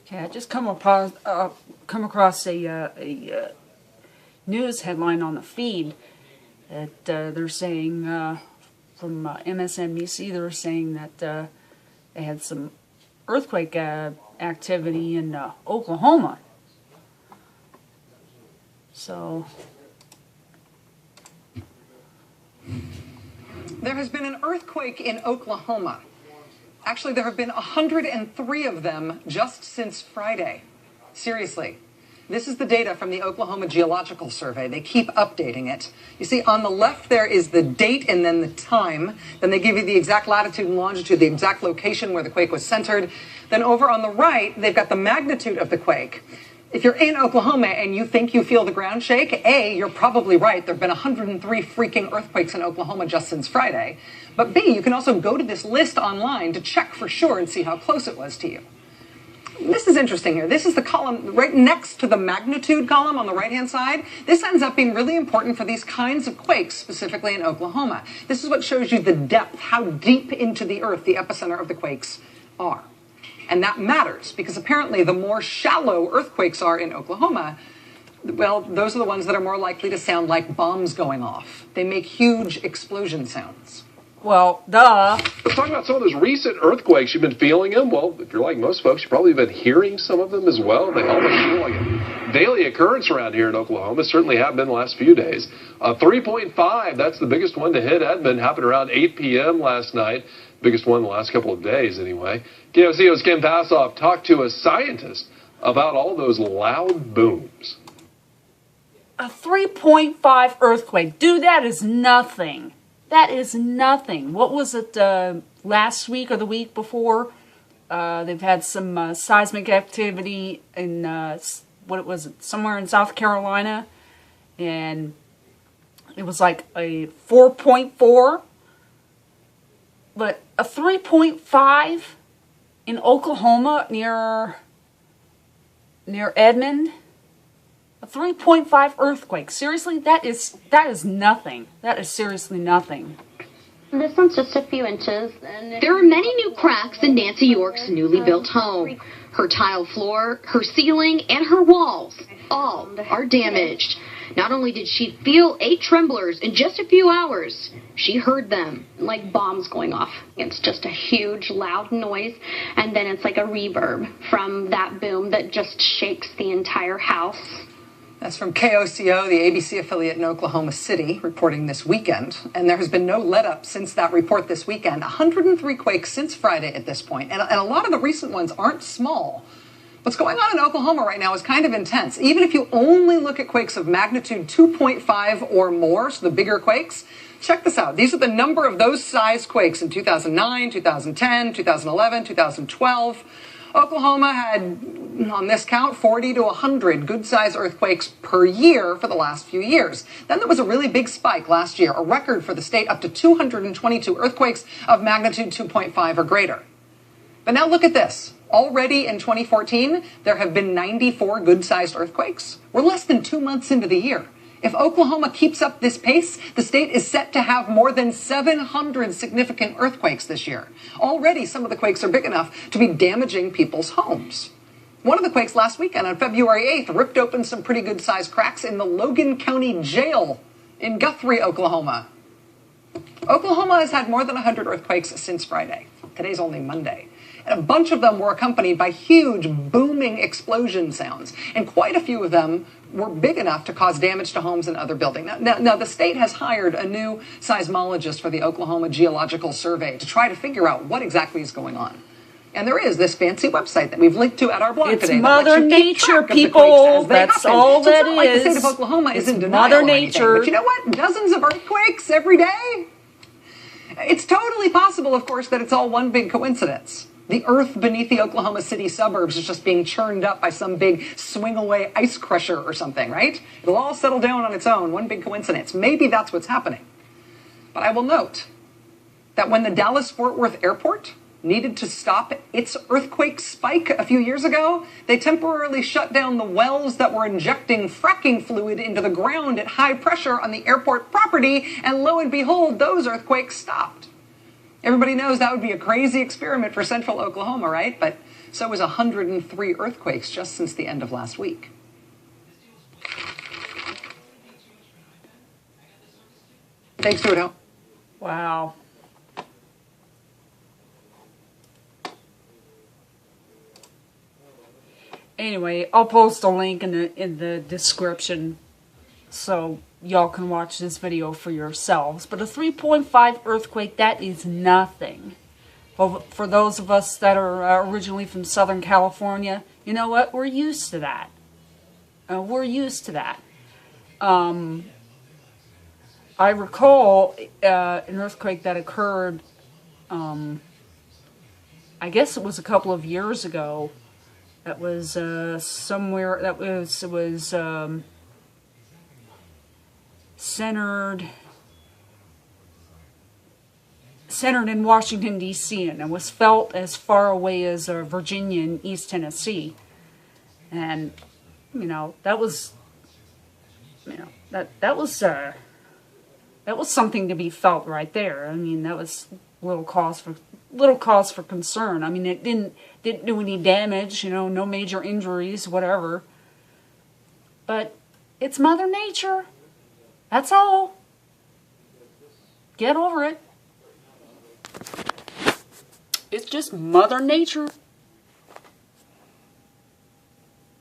Okay, I just come across a news headline on the feed that they're saying from MSNBC. They're saying that they had some earthquake activity in Oklahoma. So there has been an earthquake in Oklahoma. Actually, there have been 103 of them just since Friday. Seriously. This is the data from the Oklahoma Geological Survey. They keep updating it. You see, on the left there is the date and then the time. Then they give you the exact latitude and longitude, the exact location where the quake was centered. Then over on the right, they've got the magnitude of the quake. If you're in Oklahoma and you think you feel the ground shake, A, you're probably right. There have been 103 freaking earthquakes in Oklahoma just since Friday. But B, you can also go to this list online to check for sure and see how close it was to you. This is interesting here. This is the column right next to the magnitude column on the right-hand side. This ends up being really important for these kinds of quakes, specifically in Oklahoma. This is what shows you the depth, how deep into the earth the epicenter of the quakes are. And that matters because apparently the more shallow earthquakes are in Oklahoma, well, those are the ones that are more likely to sound like bombs going off. They make huge explosion sounds. Well, duh. Let's talk about some of those recent earthquakes. You've been feeling them. Well, if you're like most folks, you've probably been hearing some of them as well. They almost feel like a daily occurrence around here in Oklahoma. Certainly have been the last few days. 3.5, that's the biggest one to hit Edmond. Happened around 8 p.m. last night. Biggest one in the last couple of days, anyway. KOCO's Ken Passoff talked to a scientist about all those loud booms. A 3.5 earthquake. Dude, that is nothing. That is nothing. What was it last week or the week before? They've had some seismic activity in, what was it, somewhere in South Carolina. And it was like a 4.4. But a 3.5 in Oklahoma near Edmond. A 3.5 earthquake. Seriously, that is nothing. That is seriously nothing. This one's just a few inches. There are many new cracks in Nancy York's newly built home. Her tile floor, her ceiling, and her walls all are damaged. Not only did she feel 8 tremblers in just a few hours, she heard them. Like bombs going off. It's just a huge, loud noise, and then it's like a reverb from that boom that just shakes the entire house. That's from KOCO, the ABC affiliate in Oklahoma City, reporting this weekend. And there has been no let-up since that report this weekend. 103 quakes since Friday at this point. And a lot of the recent ones aren't small. What's going on in Oklahoma right now is kind of intense. Even if you only look at quakes of magnitude 2.5 or more, so the bigger quakes, check this out. These are the number of those size quakes in 2009, 2010, 2011, 2012. Oklahoma had, on this count, 40 to 100 good-sized earthquakes per year for the last few years. Then there was a really big spike last year, a record for the state, up to 222 earthquakes of magnitude 2.5 or greater. But now look at this. Already in 2014, there have been 94 good-sized earthquakes. We're less than 2 months into the year. If Oklahoma keeps up this pace, the state is set to have more than 700 significant earthquakes this year. Already, some of the quakes are big enough to be damaging people's homes. One of the quakes last weekend on February 8th ripped open some pretty good-sized cracks in the Logan County Jail in Guthrie, Oklahoma. Oklahoma has had more than 100 earthquakes since Friday. Today's only Monday. And a bunch of them were accompanied by huge, booming explosion sounds. And quite a few of them were big enough to cause damage to homes and other buildings. Now, the state has hired a new seismologist for the Oklahoma Geological Survey to try to figure out what exactly is going on. And there is this fancy website that we've linked to at our blog today. It's Mother Nature, people. That's all that is. It's not like the state of Oklahoma is in denial Mother or anything. Nature. But you know what? Dozens of earthquakes every day? It's totally possible, of course, that it's all one big coincidence. The earth beneath the Oklahoma City suburbs is just being churned up by some big swing-away ice crusher or something, right? It'll all settle down on its own, one big coincidence. Maybe that's what's happening. But I will note that when the Dallas-Fort Worth Airport needed to stop its earthquake spike a few years ago, they temporarily shut down the wells that were injecting fracking fluid into the ground at high pressure on the airport property, and lo and behold, those earthquakes stopped. Everybody knows that would be a crazy experiment for central Oklahoma, right? But so was 103 earthquakes just since the end of last week. Thanks, Stuart. Wow. Anyway, I'll post a link in the description so y'all can watch this video for yourselves. But a 3.5 earthquake, that is nothing. Well, for those of us that are originally from Southern California, you know what? We're used to that. We're used to that. I recall an earthquake that occurred, I guess it was a couple of years ago. That was somewhere, it was centered in Washington, D.C., and it was felt as far away as Virginia and East Tennessee. And, you know, that was something to be felt right there. I mean, that was little cause for concern. I mean, it didn't do any damage, you know, no major injuries, whatever. But it's Mother Nature. That's all. Get over it. It's just Mother Nature.